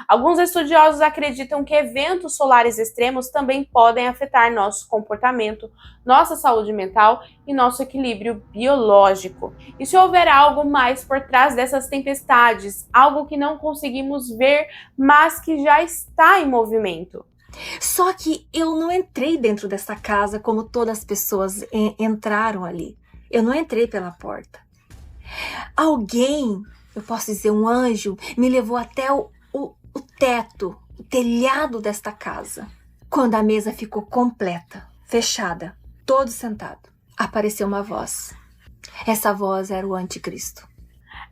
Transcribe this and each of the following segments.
Alguns estudiosos acreditam que eventos solares extremos também podem afetar nosso comportamento, nossa saúde mental e nosso equilíbrio biológico. E se houver algo mais por trás dessas tempestades, algo que não conseguimos ver, mas que já está em movimento? Só que eu não entrei dentro dessa casa como todas as pessoas entraram ali. Eu não entrei pela porta. Alguém, eu posso dizer um anjo, me levou até o teto, o telhado desta casa. Quando a mesa ficou completa, fechada, todos sentados, apareceu uma voz. Essa voz era o anticristo.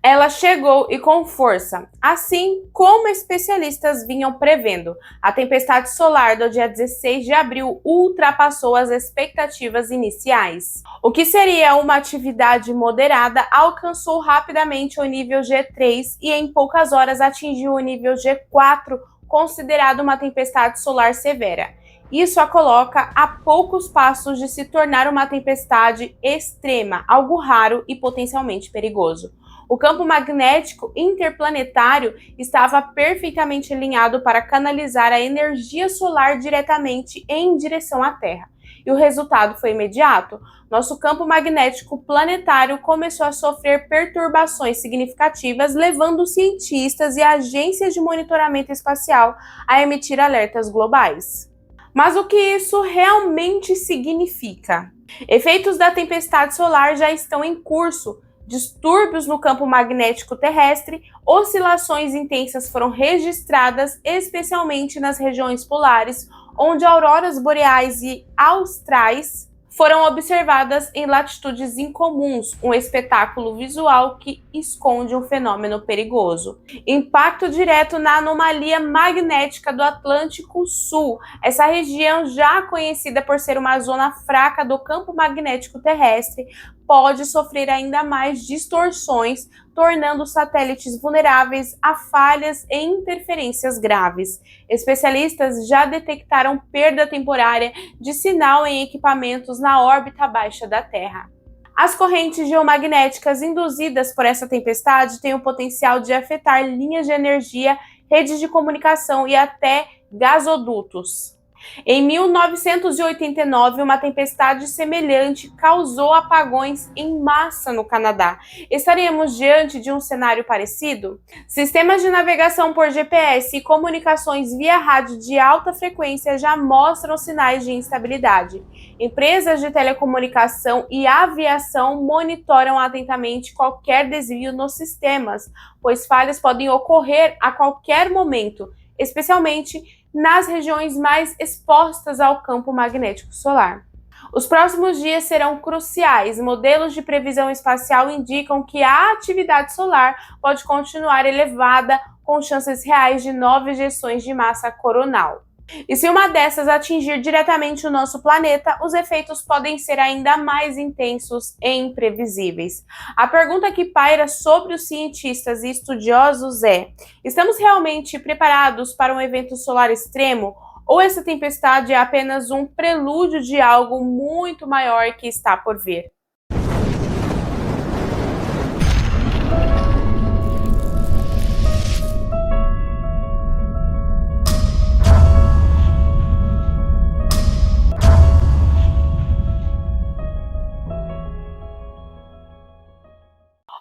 Ela chegou e com força, assim como especialistas vinham prevendo. A tempestade solar do dia 16 de abril ultrapassou as expectativas iniciais. O que seria uma atividade moderada alcançou rapidamente o nível G3 e em poucas horas atingiu o nível G4, considerado uma tempestade solar severa. Isso a coloca a poucos passos de se tornar uma tempestade extrema, algo raro e potencialmente perigoso. O campo magnético interplanetário estava perfeitamente alinhado para canalizar a energia solar diretamente em direção à Terra. E o resultado foi imediato. Nosso campo magnético planetário começou a sofrer perturbações significativas, levando cientistas e agências de monitoramento espacial a emitir alertas globais. Mas o que isso realmente significa? Efeitos da tempestade solar já estão em curso. Distúrbios no campo magnético terrestre, oscilações intensas foram registradas, especialmente nas regiões polares, onde auroras boreais e austrais foram observadas em latitudes incomuns, um espetáculo visual que esconde um fenômeno perigoso. Impacto direto na anomalia magnética do Atlântico Sul. Essa região, já conhecida por ser uma zona fraca do campo magnético terrestre, pode sofrer ainda mais distorções, tornando os satélites vulneráveis a falhas e interferências graves. Especialistas já detectaram perda temporária de sinal em equipamentos na órbita baixa da Terra. As correntes geomagnéticas induzidas por essa tempestade têm o potencial de afetar linhas de energia, redes de comunicação e até gasodutos. Em 1989, uma tempestade semelhante causou apagões em massa no Canadá. Estaremos diante de um cenário parecido? Sistemas de navegação por GPS e comunicações via rádio de alta frequência já mostram sinais de instabilidade. Empresas de telecomunicação e aviação monitoram atentamente qualquer desvio nos sistemas, pois falhas podem ocorrer a qualquer momento, especialmente nas regiões mais expostas ao campo magnético solar. Os próximos dias serão cruciais. Modelos de previsão espacial indicam que a atividade solar pode continuar elevada, com chances reais de novas ejeções de massa coronal. E se uma dessas atingir diretamente o nosso planeta, os efeitos podem ser ainda mais intensos e imprevisíveis. A pergunta que paira sobre os cientistas e estudiosos é: estamos realmente preparados para um evento solar extremo? Ou essa tempestade é apenas um prelúdio de algo muito maior que está por vir?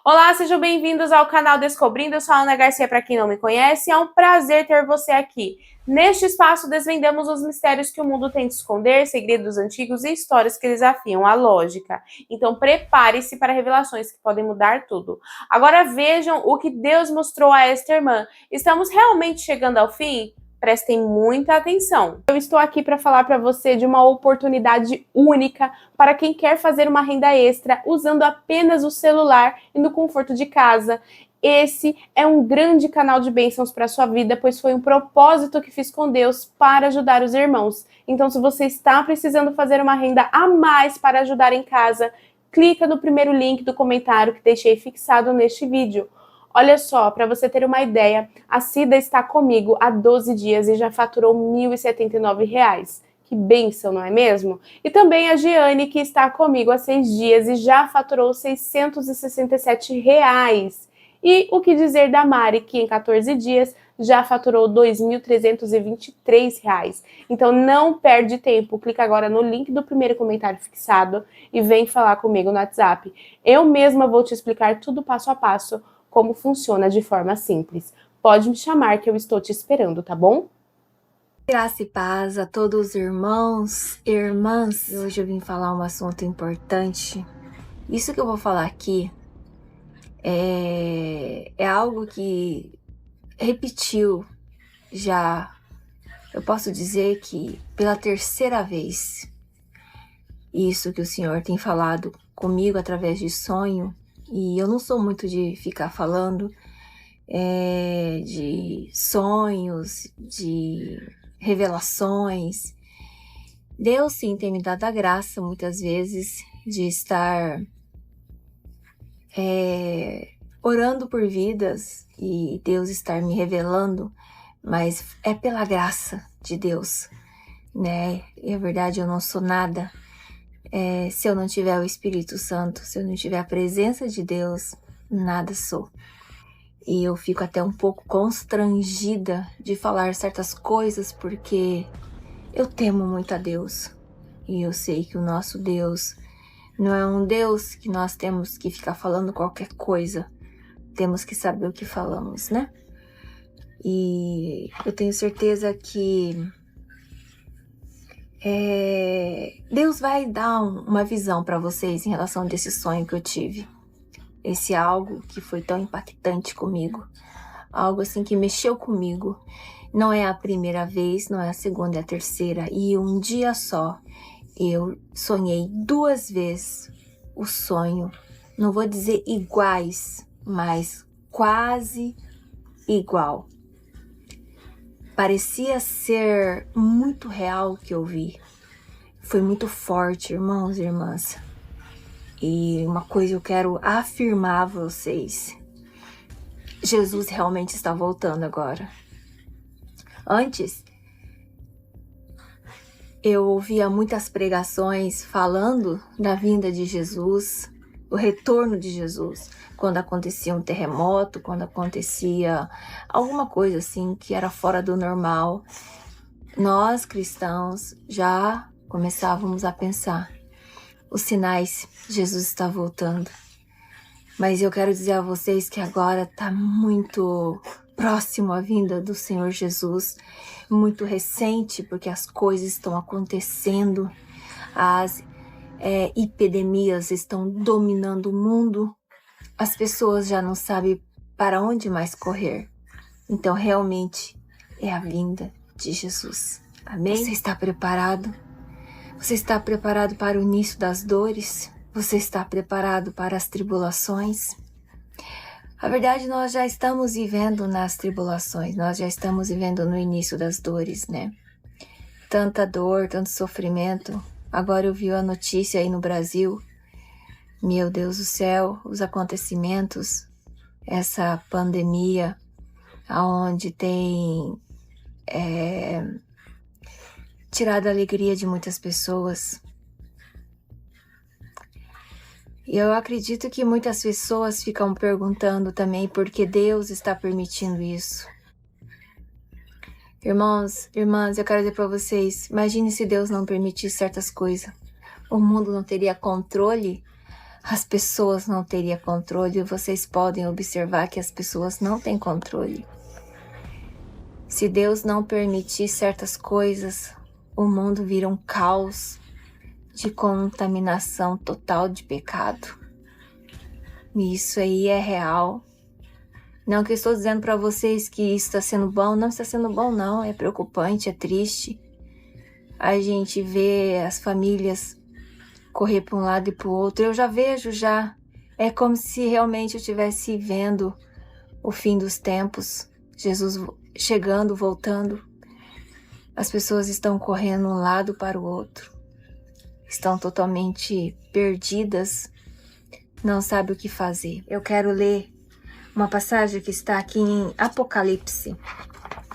Olá, sejam bem-vindos ao canal Descobrindo. Eu sou a Ana Garcia, para quem não me conhece. É um prazer ter você aqui. Neste espaço, desvendamos os mistérios que o mundo tenta esconder, segredos antigos e histórias que desafiam a lógica. Então, prepare-se para revelações que podem mudar tudo. Agora vejam o que Deus mostrou a esta irmã. Estamos realmente chegando ao fim? Prestem muita atenção. Eu estou aqui para falar para você de uma oportunidade única para quem quer fazer uma renda extra usando apenas o celular e no conforto de casa. Esse é um grande canal de bênçãos para a sua vida, pois foi um propósito que fiz com Deus para ajudar os irmãos. Então, se você está precisando fazer uma renda a mais para ajudar em casa, clica no primeiro link do comentário que deixei fixado neste vídeo. Olha só, para você ter uma ideia, a Cida está comigo há 12 dias e já faturou R$ 1.079. Que bênção, não é mesmo? E também a Giane, que está comigo há 6 dias e já faturou R$ 667. E o que dizer da Mari, que em 14 dias já faturou R$ 2.323. Então não perde tempo, clica agora no link do primeiro comentário fixado e vem falar comigo no WhatsApp. Eu mesma vou te explicar tudo passo a passo, como funciona de forma simples. Pode me chamar que eu estou te esperando, tá bom? Graça e paz a todos os irmãos e irmãs. Hoje eu vim falar um assunto importante. Isso que eu vou falar aqui é algo que repetiu já, eu posso dizer que pela terceira vez, isso que o Senhor tem falado comigo através de sonho, e eu não sou muito de ficar falando de sonhos, de revelações. Deus sim tem me dado a graça muitas vezes de estar orando por vidas e Deus estar me revelando, mas é pela graça de Deus, né? E a verdade, eu não sou nada se eu não tiver o Espírito Santo, se eu não tiver a presença de Deus, nada sou. E eu fico até um pouco constrangida de falar certas coisas porque eu temo muito a Deus. E eu sei que o nosso Deus não é um Deus que nós temos que ficar falando qualquer coisa. Temos que saber o que falamos, né? E eu tenho certeza que Deus vai dar uma visão para vocês em relação desse sonho que eu tive. Esse algo que foi tão impactante comigo. Algo assim que mexeu comigo. Não é a primeira vez, não é a segunda, é a terceira. E um dia só, eu sonhei 2 vezes o sonho. Não vou dizer iguais, mas quase igual. Parecia ser muito real o que eu vi. Foi muito forte, irmãos e irmãs. E uma coisa eu quero afirmar a vocês. Jesus realmente está voltando agora. Antes, eu ouvia muitas pregações falando da vinda de Jesus, o retorno de Jesus. Quando acontecia um terremoto, quando acontecia alguma coisa assim que era fora do normal, nós cristãos já começávamos a pensar: os sinais, Jesus está voltando. Mas eu quero dizer a vocês que agora está muito próximo a vinda do Senhor Jesus, muito recente, porque as coisas estão acontecendo, as epidemias estão dominando o mundo, as pessoas já não sabem para onde mais correr. Então realmente é a vinda de Jesus. Amém? Você está preparado? Você está preparado para o início das dores? Você está preparado para as tribulações? A verdade, nós já estamos vivendo nas tribulações, nós já estamos vivendo no início das dores, né? Tanta dor, tanto sofrimento. Agora eu vi a notícia aí no Brasil. Meu Deus do céu, os acontecimentos, essa pandemia, onde tem tirado a alegria de muitas pessoas. E eu acredito que muitas pessoas ficam perguntando também por que Deus está permitindo isso. Irmãos, irmãs, eu quero dizer para vocês, imagine se Deus não permitisse certas coisas. O mundo não teria controle, as pessoas não teriam controle, e vocês podem observar que as pessoas não têm controle. Se Deus não permitir certas coisas, o mundo vira um caos de contaminação total de pecado. E isso aí é real. Não que eu estou dizendo para vocês que isso está sendo bom, não está sendo bom não, é preocupante, é triste. A gente vê as famílias correr para um lado e para o outro, eu já vejo é como se realmente eu estivesse vendo o fim dos tempos, Jesus chegando, voltando. As pessoas estão correndo um lado para o outro. Estão totalmente perdidas, não sabem o que fazer. Eu quero ler uma passagem que está aqui em Apocalipse.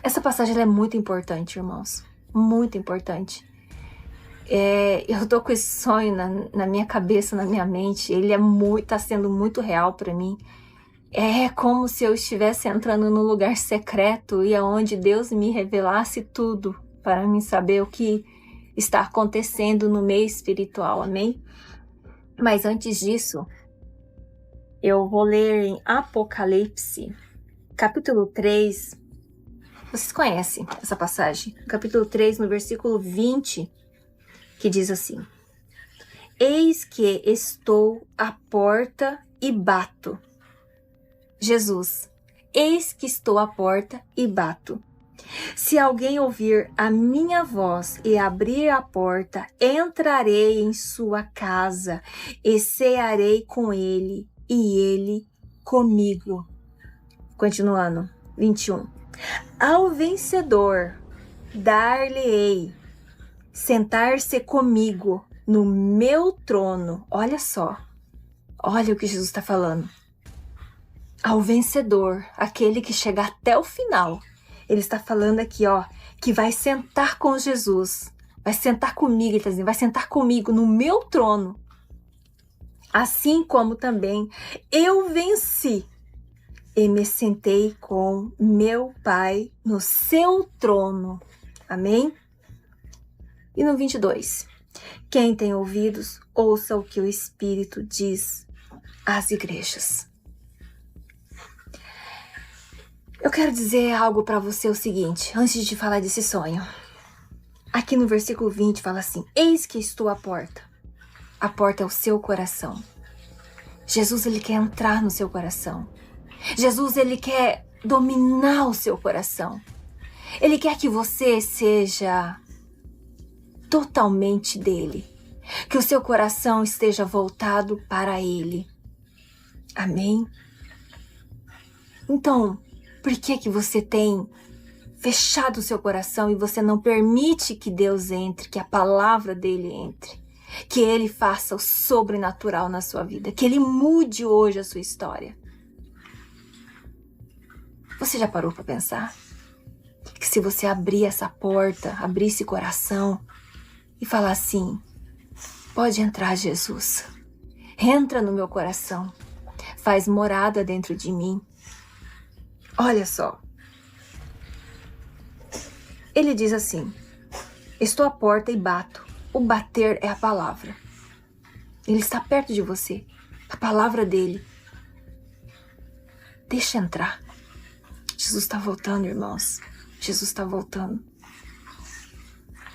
Essa passagem é muito importante, irmãos, muito importante. Eu tô com esse sonho na minha cabeça, na minha mente, ele tá sendo muito real para mim. É como se eu estivesse entrando num lugar secreto e aonde Deus me revelasse tudo para mim saber o que está acontecendo no meio espiritual, amém? Mas antes disso, eu vou ler em Apocalipse, capítulo 3. Vocês conhecem essa passagem? Capítulo 3, no versículo 20, que diz assim: Eis que estou à porta e bato. Jesus, eis que estou à porta e bato. Se alguém ouvir a minha voz e abrir a porta, entrarei em sua casa e cearei com ele e ele comigo. Continuando, 21. Ao vencedor, dar-lhe-ei sentar-se comigo no meu trono. Olha só, olha o que Jesus está falando. Ao vencedor, aquele que chega até o final, ele está falando aqui, ó, que vai sentar com Jesus, vai sentar comigo, ele está dizendo, vai sentar comigo no meu trono, assim como também eu venci e me sentei com meu Pai no seu trono. Amém? E no 22, quem tem ouvidos, ouça o que o Espírito diz às igrejas. Eu quero dizer algo para você o seguinte, antes de falar desse sonho. Aqui no versículo 20 fala assim: eis que estou à porta. A porta é o seu coração. Jesus, ele quer entrar no seu coração. Jesus, ele quer dominar o seu coração. Ele quer que você seja totalmente dele. Que o seu coração esteja voltado para ele. Amém? Então, por que você tem fechado o seu coração e você não permite que Deus entre, que a palavra dele entre, que ele faça o sobrenatural na sua vida, que ele mude hoje a sua história? Você já parou para pensar que se você abrir essa porta, abrir esse coração e falar assim: pode entrar, Jesus, entra no meu coração, faz morada dentro de mim. Olha só, ele diz assim: estou à porta e bato. O bater é a palavra. Ele está perto de você, a palavra dele. Deixa entrar. Jesus está voltando, irmãos. Jesus está voltando.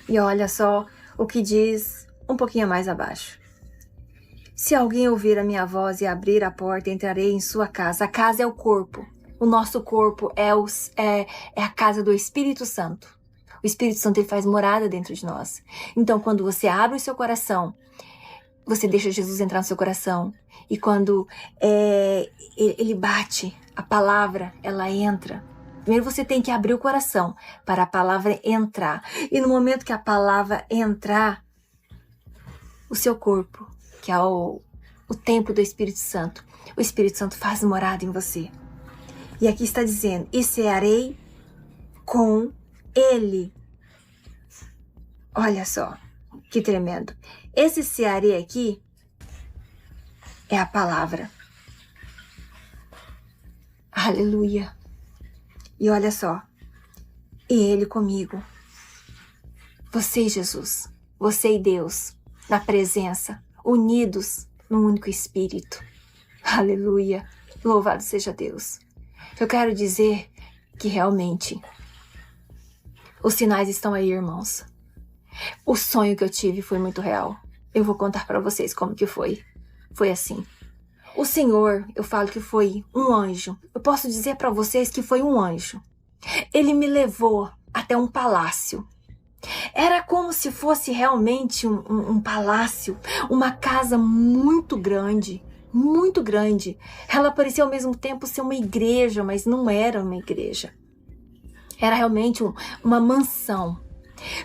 E olha só o que diz um pouquinho mais abaixo. Se alguém ouvir a minha voz e abrir a porta, entrarei em sua casa. A casa é o corpo. O nosso corpo é a casa do Espírito Santo. O Espírito Santo, ele faz morada dentro de nós. Então, quando você abre o seu coração, você deixa Jesus entrar no seu coração. E quando ele bate, a palavra, ela entra. Primeiro você tem que abrir o coração para a palavra entrar. E no momento que a palavra entrar, o seu corpo, que é o templo do Espírito Santo, o Espírito Santo faz morada em você. E aqui está dizendo: e cearei com ele. Olha só, que tremendo. Esse cearei aqui é a palavra. Aleluia. E olha só, e ele comigo. Você e Jesus, você e Deus, na presença, unidos no único Espírito. Aleluia. Louvado seja Deus. Eu quero dizer que realmente os sinais estão aí, irmãos. O sonho que eu tive foi muito real. Eu vou contar para vocês como que foi. Foi assim. O Senhor, eu falo que foi um anjo. Eu posso dizer para vocês que foi um anjo. Ele me levou até um palácio. Era como se fosse realmente um palácio, uma casa muito grande. Muito grande. Ela parecia ao mesmo tempo ser uma igreja, mas não era uma igreja. Era realmente uma mansão.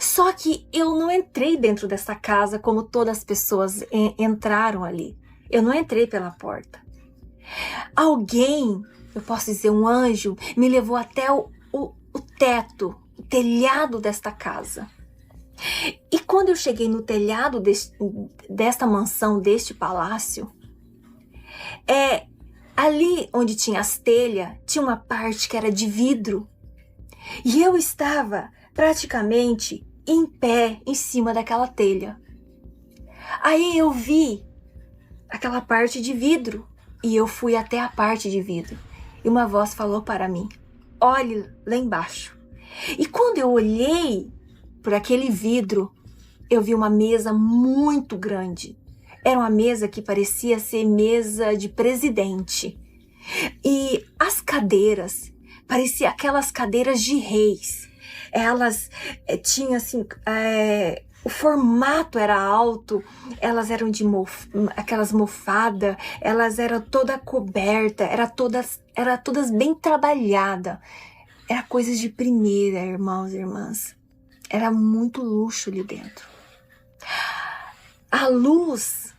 Só que eu não entrei dentro dessa casa como todas as pessoas entraram ali. Eu não entrei pela porta. Alguém, eu posso dizer um anjo, me levou até o teto, o telhado desta casa. E quando eu cheguei no telhado desta mansão, deste palácio, Ali onde tinha as telhas, tinha uma parte que era de vidro. E eu estava praticamente em pé em cima daquela telha. Aí eu vi aquela parte de vidro e eu fui até a parte de vidro. E uma voz falou para mim: olhe lá embaixo. E quando eu olhei por aquele vidro, eu vi uma mesa muito grande. Era uma mesa que parecia ser mesa de presidente. E as cadeiras, pareciam aquelas cadeiras de reis. Elas tinham assim, o formato era alto, elas eram de aquelas mofadas, elas eram toda coberta, era todas bem trabalhada. Era coisas de primeira, irmãos e irmãs. Era muito luxo ali dentro. A luz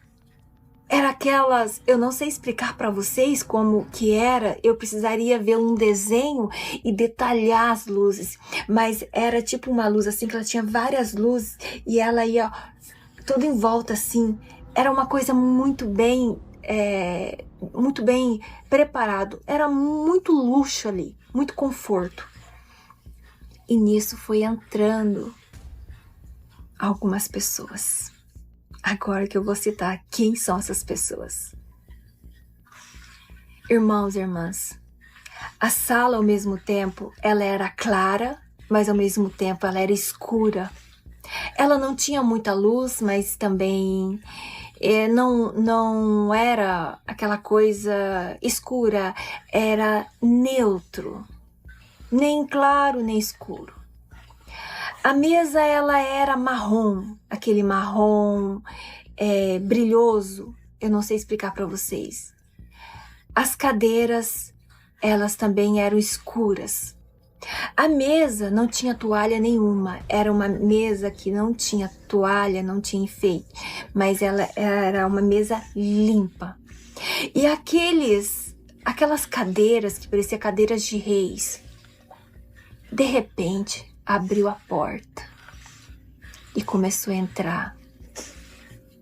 era aquelas, eu não sei explicar para vocês como que era, eu precisaria ver um desenho e detalhar as luzes, mas era tipo uma luz assim, que ela tinha várias luzes e ela ia toda em volta assim. Era uma coisa muito bem preparado, era muito luxo ali, muito conforto. E nisso foi entrando algumas pessoas. Agora que eu vou citar quem são essas pessoas. Irmãos e irmãs, a sala ao mesmo tempo, ela era clara, mas ao mesmo tempo ela era escura. Ela não tinha muita luz, mas também não era aquela coisa escura, era neutro, nem claro nem escuro. A mesa ela era marrom, aquele marrom brilhoso, eu não sei explicar para vocês. As cadeiras, elas também eram escuras. A mesa não tinha toalha nenhuma, era uma mesa que não tinha toalha, não tinha enfeite, mas ela era uma mesa limpa. E aquelas cadeiras que pareciam cadeiras de reis, de repente abriu a porta e começou a entrar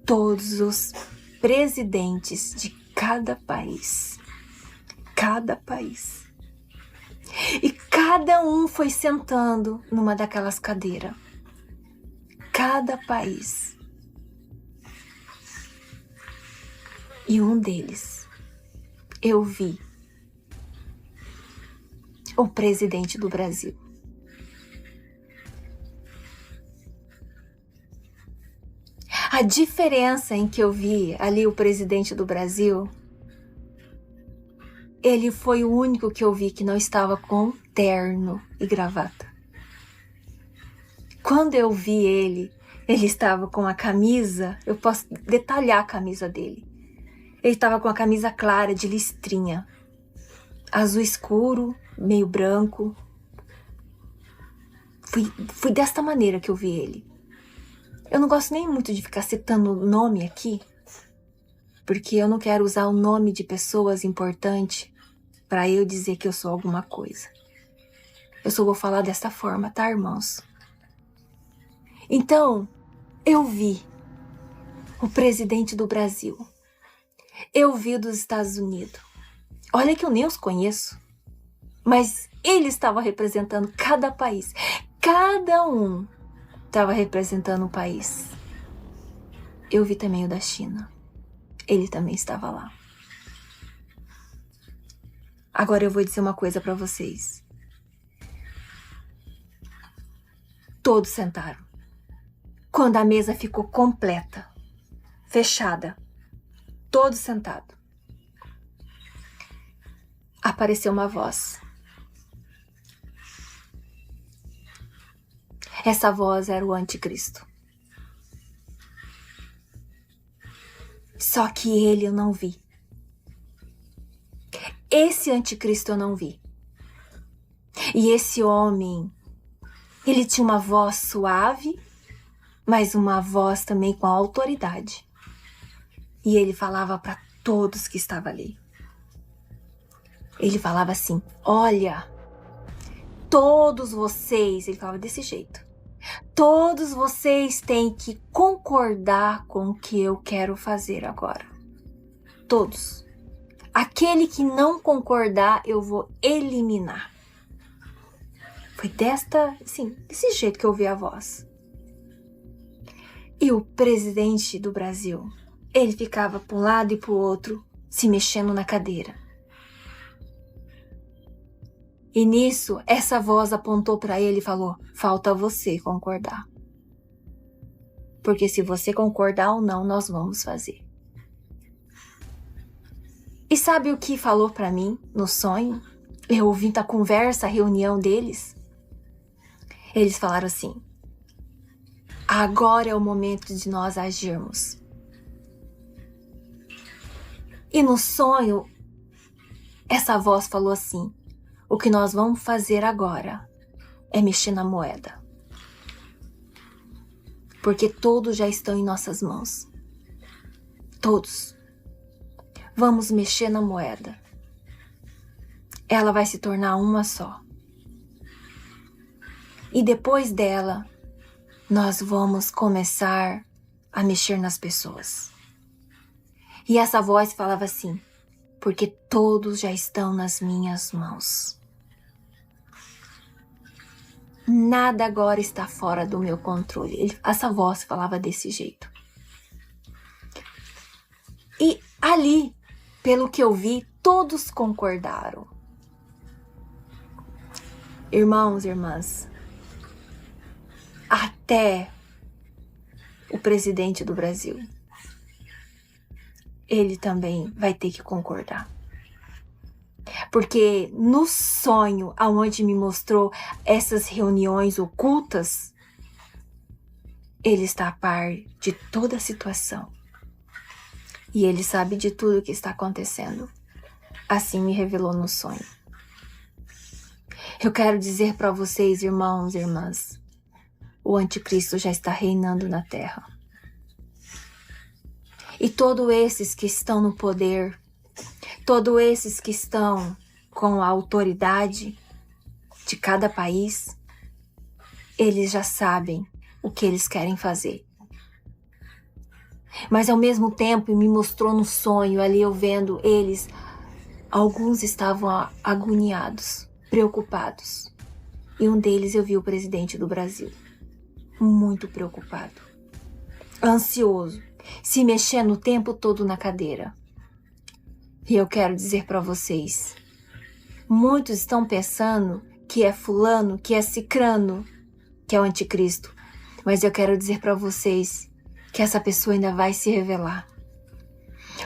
todos os presidentes de cada país. E cada um foi sentando numa daquelas cadeiras. Cada país. E um deles, eu vi o presidente do Brasil. A diferença em que eu vi ali o presidente do Brasil, ele foi o único que eu vi que não estava com terno e gravata. Quando eu vi ele estava com a camisa, eu posso detalhar a camisa dele. Ele estava com a camisa clara de listrinha, azul escuro, meio branco. Foi desta maneira que eu vi ele. Eu não gosto nem muito de ficar citando o nome aqui, porque eu não quero usar o nome de pessoas importantes para eu dizer que eu sou alguma coisa. Eu só vou falar dessa forma, tá, irmãos? Então, eu vi o presidente do Brasil. Eu vi o dos Estados Unidos. Olha que eu nem os conheço, mas ele estava representando cada país. Cada um estava representando um país. Eu vi também o da China. Ele também estava lá. Agora eu vou dizer uma coisa para vocês. Todos sentaram. Quando a mesa ficou completa, fechada, todos sentados, apareceu uma voz. Essa voz era o anticristo. Só que ele eu não vi. Esse anticristo eu não vi. E esse homem, ele tinha uma voz suave, mas uma voz também com autoridade. E ele falava para todos que estavam ali. Ele falava assim: olha, todos vocês, ele falava desse jeito, todos vocês têm que concordar com o que eu quero fazer agora. Todos. Aquele que não concordar, eu vou eliminar. Foi desse jeito que eu ouvi a voz. E o presidente do Brasil, ele ficava para um lado e para o outro, se mexendo na cadeira. E nisso, essa voz apontou para ele e falou: falta você concordar. Porque se você concordar ou não, nós vamos fazer. E sabe o que falou para mim no sonho? Eu ouvi a conversa, a reunião deles. Eles falaram assim: agora é o momento de nós agirmos. E no sonho, essa voz falou assim: o que nós vamos fazer agora é mexer na moeda. Porque todos já estão em nossas mãos. Todos. Vamos mexer na moeda. Ela vai se tornar uma só. E depois dela, nós vamos começar a mexer nas pessoas. E essa voz falava assim: porque todos já estão nas minhas mãos. Nada agora está fora do meu controle. Essa voz falava desse jeito. E ali, pelo que eu vi, todos concordaram. Irmãos e irmãs, até o presidente do Brasil, ele também vai ter que concordar. Porque no sonho, aonde me mostrou essas reuniões ocultas, ele está a par de toda a situação. E ele sabe de tudo o que está acontecendo. Assim me revelou no sonho. Eu quero dizer para vocês, irmãos e irmãs, o anticristo já está reinando na terra. E todos esses que estão no poder, todos esses que estão com a autoridade de cada país, eles já sabem o que eles querem fazer. Mas ao mesmo tempo me mostrou no sonho, ali eu vendo eles, alguns estavam agoniados, preocupados. E um deles eu vi o presidente do Brasil, muito preocupado, ansioso, se mexendo o tempo todo na cadeira. E eu quero dizer para vocês, muitos estão pensando que é fulano, que é cicrano, que é o anticristo. Mas eu quero dizer para vocês que essa pessoa ainda vai se revelar.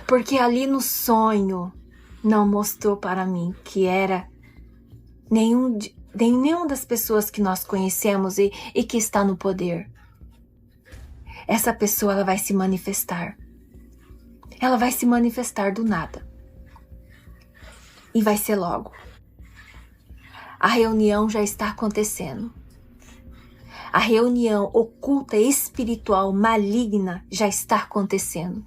Porque ali no sonho não mostrou para mim que era nenhuma das pessoas que nós conhecemos e que está no poder. Essa pessoa ela vai se manifestar. Ela vai se manifestar do nada. E vai ser logo. A reunião já está acontecendo. A reunião oculta, espiritual, maligna já está acontecendo.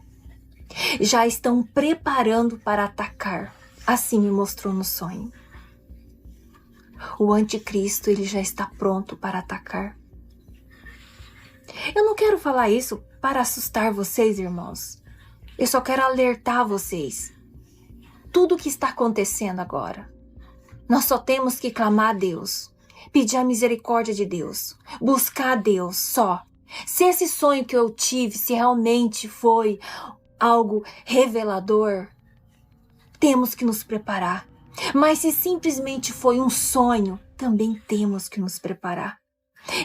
Já estão preparando para atacar. Assim me mostrou no sonho. O anticristo, ele já está pronto para atacar. Eu não quero falar isso para assustar vocês, irmãos. Eu só quero alertar vocês. Tudo o que está acontecendo agora, nós só temos que clamar a Deus, pedir a misericórdia de Deus, buscar a Deus só. Se esse sonho que eu tive, se realmente foi algo revelador, temos que nos preparar. Mas se simplesmente foi um sonho, também temos que nos preparar.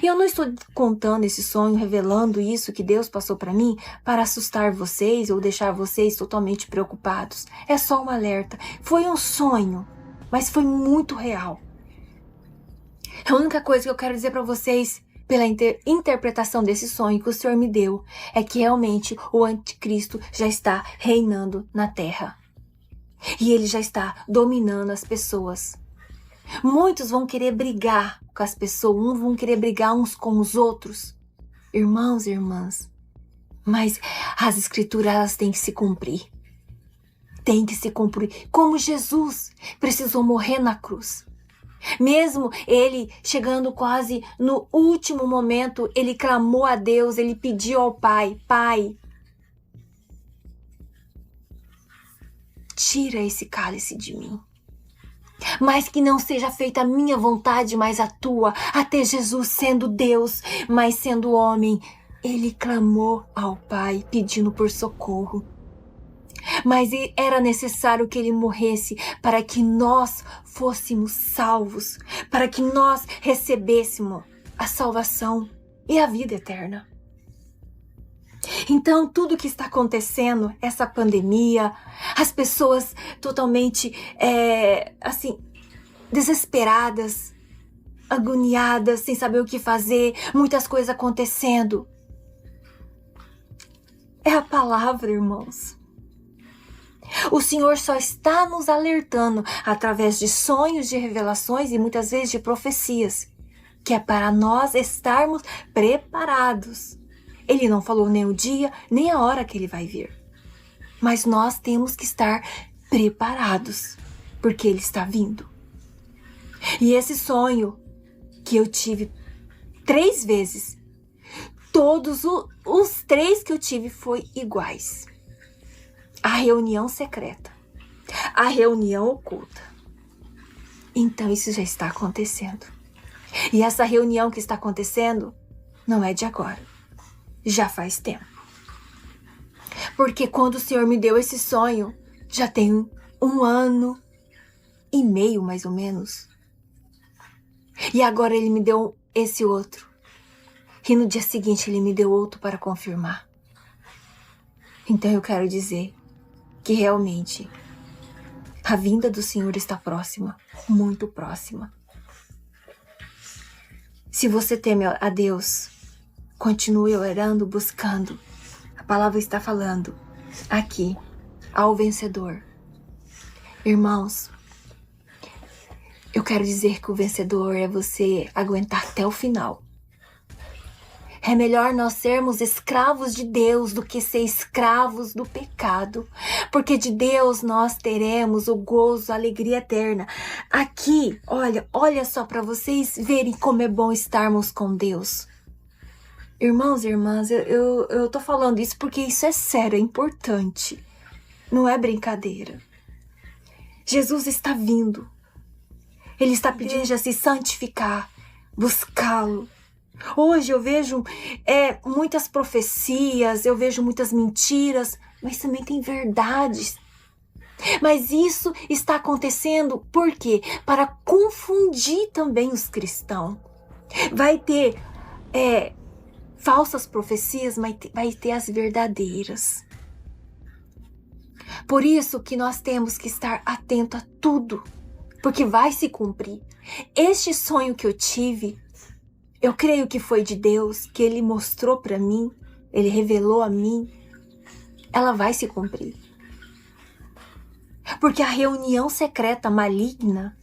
E eu não estou contando esse sonho, revelando isso que Deus passou para mim para assustar vocês ou deixar vocês totalmente preocupados. É só um alerta. Foi um sonho, mas foi muito real. A única coisa que eu quero dizer para vocês, pela interpretação desse sonho que o Senhor me deu, é que realmente o anticristo já está reinando na terra. E ele já está dominando as pessoas. Muitos vão querer brigar com as pessoas, uns vão querer brigar uns com os outros. Irmãos e irmãs, mas as escrituras elas têm que se cumprir. Tem que se cumprir. Como Jesus precisou morrer na cruz. Mesmo ele chegando quase no último momento, ele clamou a Deus, ele pediu ao Pai, Pai, tira esse cálice de mim. Mas que não seja feita a minha vontade, mas a tua. Até Jesus sendo Deus, mas sendo homem, ele clamou ao Pai pedindo por socorro. Mas era necessário que ele morresse para que nós fôssemos salvos, para que nós recebêssemos a salvação e a vida eterna. Então, tudo que está acontecendo, essa pandemia, as pessoas totalmente, desesperadas, agoniadas, sem saber o que fazer, muitas coisas acontecendo. É a palavra, irmãos. O Senhor só está nos alertando através de sonhos, de revelações e muitas vezes de profecias, que é para nós estarmos preparados. Ele não falou nem o dia, nem a hora que ele vai vir. Mas nós temos que estar preparados, porque ele está vindo. E esse sonho que eu tive 3 vezes, todos os 3 que eu tive foi iguais. A reunião secreta, a reunião oculta. Então isso já está acontecendo. E essa reunião que está acontecendo não é de agora. Já faz tempo. Porque quando o Senhor me deu esse sonho, já tem 1 ano e meio, mais ou menos. E agora ele me deu esse outro. E no dia seguinte ele me deu outro para confirmar. Então eu quero dizer que realmente a vinda do Senhor está próxima, muito próxima. Se você teme a Deus, continue orando, buscando. A palavra está falando aqui ao vencedor. Irmãos, eu quero dizer que o vencedor é você aguentar até o final. É melhor nós sermos escravos de Deus do que ser escravos do pecado. Porque de Deus nós teremos o gozo, a alegria eterna. Aqui, olha só para vocês verem como é bom estarmos com Deus. Irmãos e irmãs, eu tô falando isso porque isso é sério, é importante. Não é brincadeira. Jesus está vindo. Ele está pedindo a se santificar, buscá-lo. Hoje eu vejo muitas profecias, eu vejo muitas mentiras, mas também tem verdades. Mas isso está acontecendo por quê? Para confundir também os cristãos. Vai ter falsas profecias, mas vai ter as verdadeiras. Por isso que nós temos que estar atento a tudo, porque vai se cumprir. Este sonho que eu tive, eu creio que foi de Deus, que Ele mostrou para mim, Ele revelou a mim. Ela vai se cumprir. Porque a reunião secreta maligna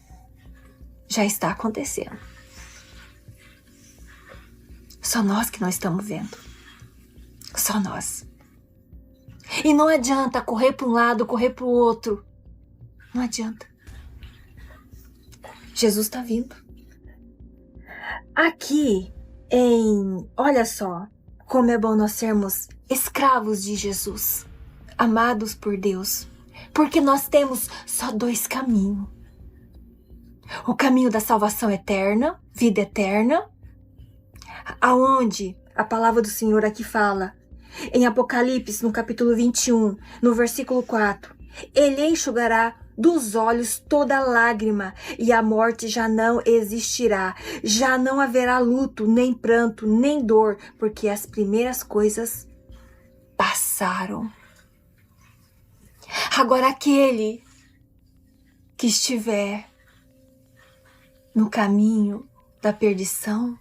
já está acontecendo. Só nós que não estamos vendo. Só nós. E não adianta correr para um lado, correr para o outro. Não adianta. Jesus está vindo. Aqui, olha só, como é bom nós sermos escravos de Jesus, amados por Deus, porque nós temos só 2 caminhos. O caminho da salvação eterna, vida eterna, aonde a palavra do Senhor aqui fala, em Apocalipse, no capítulo 21, no versículo 4, Ele enxugará dos olhos toda lágrima, e a morte já não existirá. Já não haverá luto, nem pranto, nem dor, porque as primeiras coisas passaram. Agora aquele que estiver no caminho da perdição,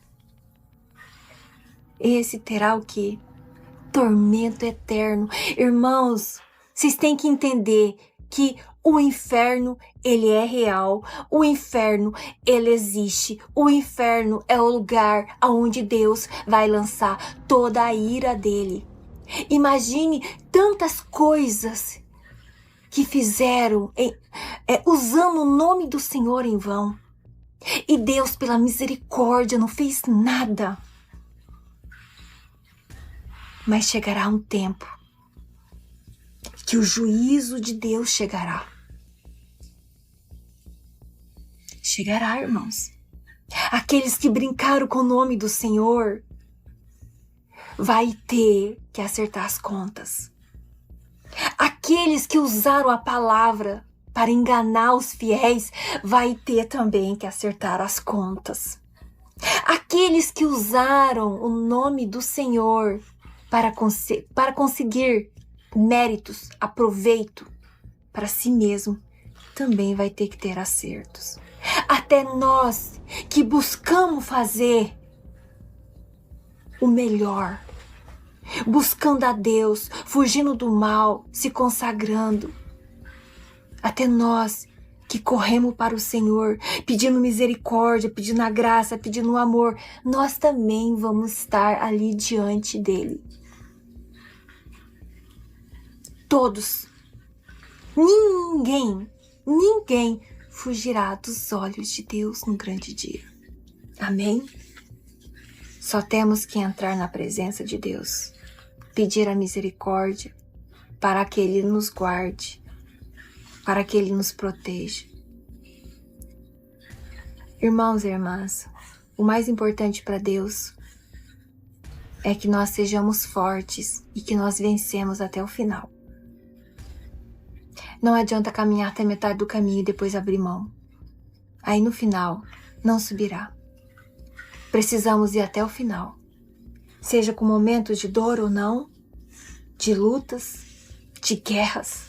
esse terá o quê? Tormento eterno. Irmãos, vocês têm que entender que o inferno, ele é real. O inferno, ele existe. O inferno é o lugar onde Deus vai lançar toda a ira dele. Imagine tantas coisas que fizeram usando o nome do Senhor em vão. E Deus, pela misericórdia, não fez nada. Mas chegará um tempo que o juízo de Deus chegará. Chegará, irmãos. Aqueles que brincaram com o nome do Senhor vai ter que acertar as contas. Aqueles que usaram a palavra para enganar os fiéis vai ter também que acertar as contas. Aqueles que usaram o nome do Senhor para conseguir méritos, aproveito para si mesmo, também vai ter que ter acertos. Até nós que buscamos fazer o melhor, buscando a Deus, fugindo do mal, se consagrando. Até nós que corremos para o Senhor, pedindo misericórdia, pedindo a graça, pedindo o amor, nós também vamos estar ali diante dele. Todos. Ninguém fugirá dos olhos de Deus no grande dia. Amém? Só temos que entrar na presença de Deus, pedir a misericórdia para que Ele nos guarde, para que Ele nos proteja. Irmãos e irmãs, o mais importante para Deus é que nós sejamos fortes e que nós vencemos até o final. Não adianta caminhar até metade do caminho e depois abrir mão. Aí no final, não subirá. Precisamos ir até o final. Seja com momentos de dor ou não, de lutas, de guerras,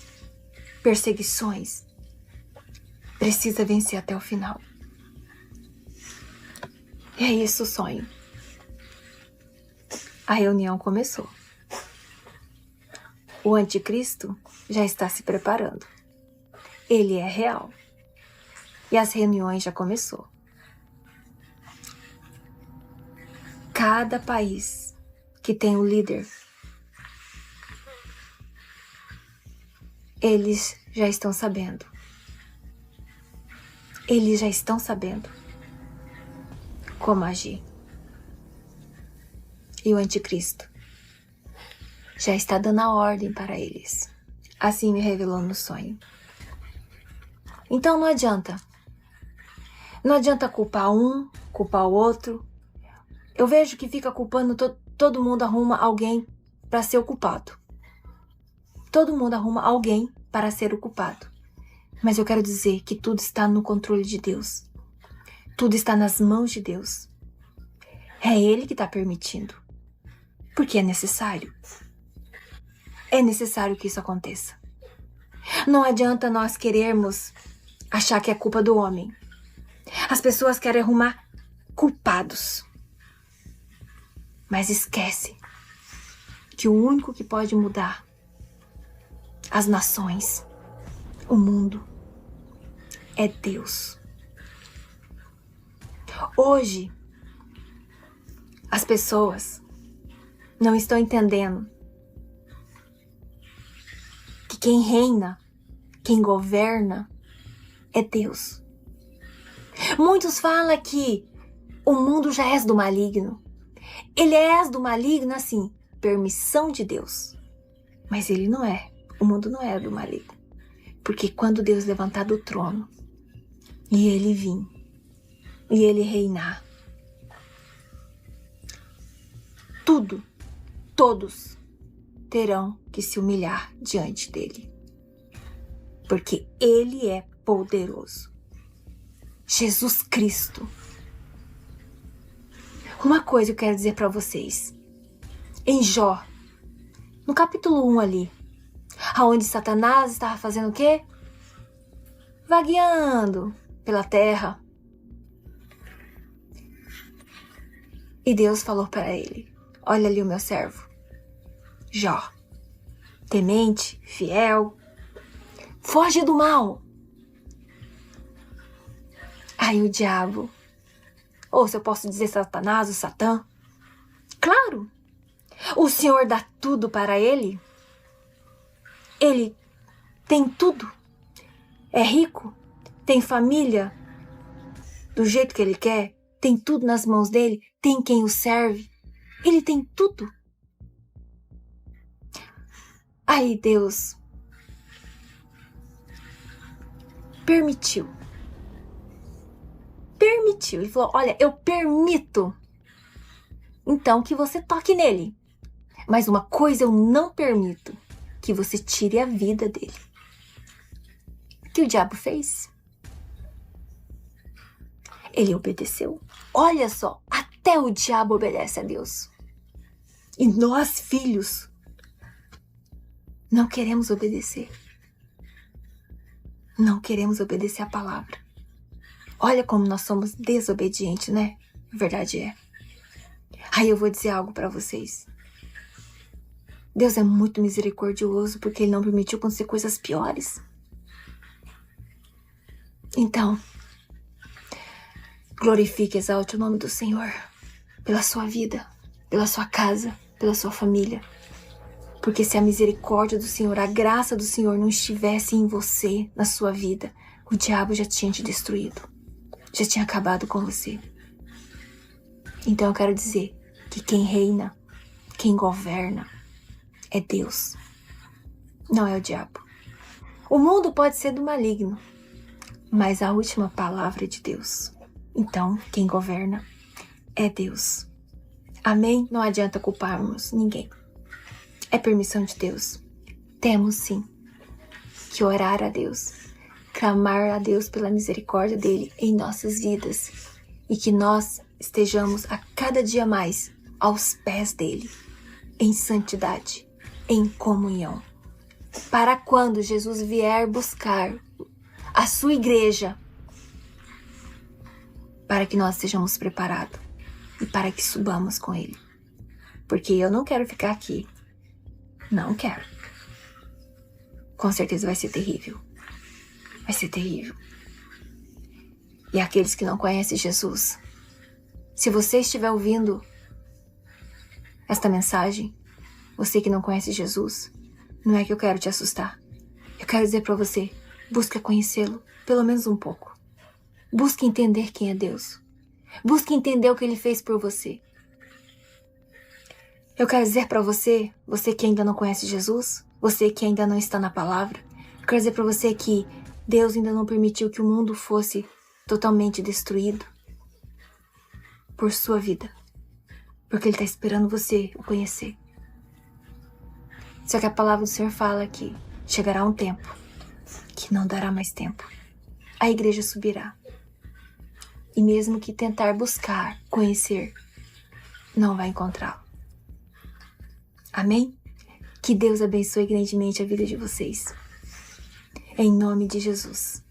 perseguições. Precisa vencer até o final. E é isso o sonho. A reunião começou. O anticristo já está se preparando. Ele é real. E as reuniões já começou. Cada país que tem um líder, eles já estão sabendo. Eles já estão sabendo como agir. E o anticristo já está dando a ordem para eles. Assim me revelou no sonho. Então não adianta. Não adianta culpar um, culpar o outro. Eu vejo que fica culpando, todo mundo arruma alguém para ser o culpado. Todo mundo arruma alguém para ser o culpado. Mas eu quero dizer que tudo está no controle de Deus. Tudo está nas mãos de Deus. É Ele que está permitindo. Porque é necessário. É necessário que isso aconteça. Não adianta nós querermos achar que é culpa do homem. As pessoas querem arrumar culpados. Mas esquece que o único que pode mudar as nações, o mundo, é Deus. Hoje, as pessoas não estão entendendo que quem reina, quem governa, é Deus. Muitos falam que o mundo já é do maligno. Ele é do maligno, assim, permissão de Deus. Mas ele não é. O mundo não é do maligno. Porque quando Deus levantar do trono, e ele vir, e ele reinar, todos terão que se humilhar diante dele. Porque ele é poderoso. Jesus Cristo. Uma coisa eu quero dizer para vocês. Em Jó, no capítulo 1 ali, aonde Satanás estava fazendo o quê? Vagueando pela terra. E Deus falou para ele: olha ali o meu servo, Jó, temente, fiel, foge do mal. Aí o diabo, ou se eu posso dizer Satanás, o Satã, claro, o Senhor dá tudo para ele. Ele tem tudo. É rico, tem família do jeito que ele quer, tem tudo nas mãos dele, tem quem o serve. Ele tem tudo. Aí Deus permitiu. Permitiu. Ele falou, olha, eu permito. Então que você toque nele. Mas uma coisa eu não permito. Que você tire a vida dele. O que o diabo fez? Ele obedeceu. Olha só, até o diabo obedece a Deus. E nós, filhos, não queremos obedecer. Não queremos obedecer a palavra. Olha como nós somos desobedientes, né? A verdade é. Aí eu vou dizer algo para vocês. Deus é muito misericordioso porque Ele não permitiu acontecer coisas piores. Então, glorifique e exalte o nome do Senhor pela sua vida, pela sua casa, pela sua família. Porque se a misericórdia do Senhor, a graça do Senhor não estivesse em você, na sua vida, o diabo já tinha te destruído. Já tinha acabado com você. Então eu quero dizer que quem reina, quem governa, é Deus. Não é o diabo. O mundo pode ser do maligno, mas a última palavra é de Deus. Então, quem governa é Deus. Amém? Não adianta culparmos ninguém. É permissão de Deus. Temos sim que orar a Deus, clamar a Deus pela misericórdia dele em nossas vidas e que nós estejamos a cada dia mais aos pés dele, em santidade, em comunhão. Para quando Jesus vier buscar a sua igreja, para que nós estejamos preparados e para que subamos com ele. Porque eu não quero ficar aqui. Não quero. Com certeza vai ser terrível. Vai ser terrível. E aqueles que não conhecem Jesus, se você estiver ouvindo esta mensagem, você que não conhece Jesus, não é que eu quero te assustar. Eu quero dizer para você, busque conhecê-lo, pelo menos um pouco. Busque entender quem é Deus. Busque entender o que Ele fez por você. Eu quero dizer para você, você que ainda não conhece Jesus, você que ainda não está na palavra, eu quero dizer para você que Deus ainda não permitiu que o mundo fosse totalmente destruído por sua vida. Porque Ele está esperando você o conhecer. Só que a palavra do Senhor fala que chegará um tempo que não dará mais tempo. A igreja subirá. E mesmo que tentar buscar, conhecer, não vai encontrá-lo. Amém? Que Deus abençoe grandemente a vida de vocês. Em nome de Jesus.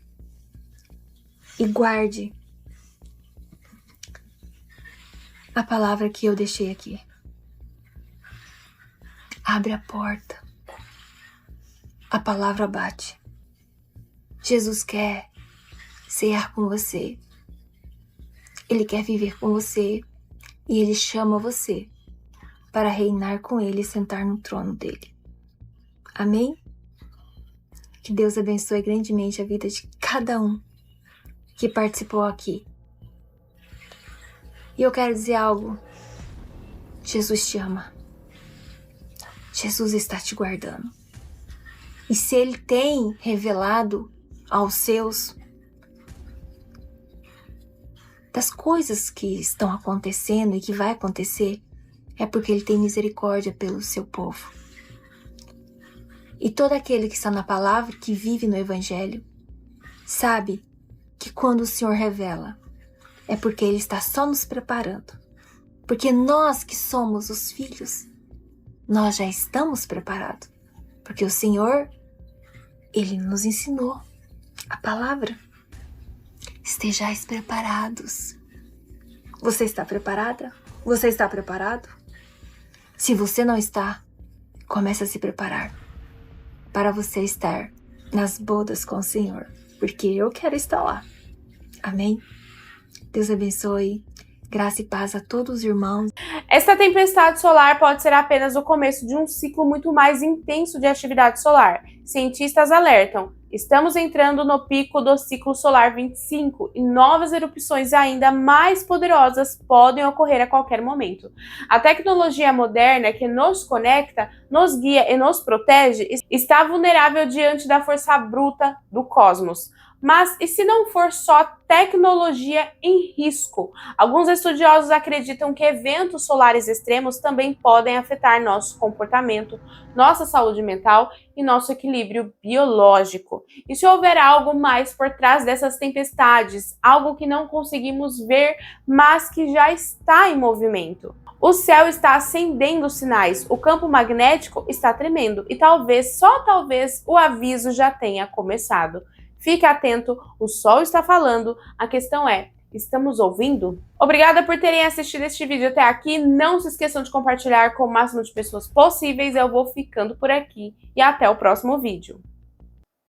E guarde a palavra que eu deixei aqui. Abre a porta. A palavra bate. Jesus quer cear com você. Ele quer viver com você. E Ele chama você para reinar com Ele e sentar no trono dele. Amém? Que Deus abençoe grandemente a vida de cada um que participou aqui. E eu quero dizer algo. Jesus te ama. Jesus está te guardando. E se Ele tem revelado aos seus das coisas que estão acontecendo e que vai acontecer, é porque Ele tem misericórdia pelo seu povo. E todo aquele que está na palavra, que vive no Evangelho, sabe que quando o Senhor revela, é porque Ele está só nos preparando. Porque nós que somos os filhos, nós já estamos preparados. Porque o Senhor, Ele nos ensinou a palavra. Estejais preparados. Você está preparada? Você está preparado? Se você não está, comece a se preparar para você estar nas bodas com o Senhor, porque eu quero estar lá. Amém? Deus abençoe. Graça e paz a todos os irmãos. Esta tempestade solar pode ser apenas o começo de um ciclo muito mais intenso de atividade solar. Cientistas alertam: estamos entrando no pico do ciclo solar 25 e novas erupções ainda mais poderosas podem ocorrer a qualquer momento. A tecnologia moderna que nos conecta, nos guia e nos protege está vulnerável diante da força bruta do cosmos. Mas e se não for só tecnologia em risco? Alguns estudiosos acreditam que eventos solares extremos também podem afetar nosso comportamento, nossa saúde mental e nosso equilíbrio biológico. E se houver algo mais por trás dessas tempestades, algo que não conseguimos ver, mas que já está em movimento? O céu está acendendo sinais, o campo magnético está tremendo e talvez, só talvez, o aviso já tenha começado. Fique atento, o sol está falando, a questão é, estamos ouvindo? Obrigada por terem assistido este vídeo até aqui, não se esqueçam de compartilhar com o máximo de pessoas possíveis, eu vou ficando por aqui e até o próximo vídeo.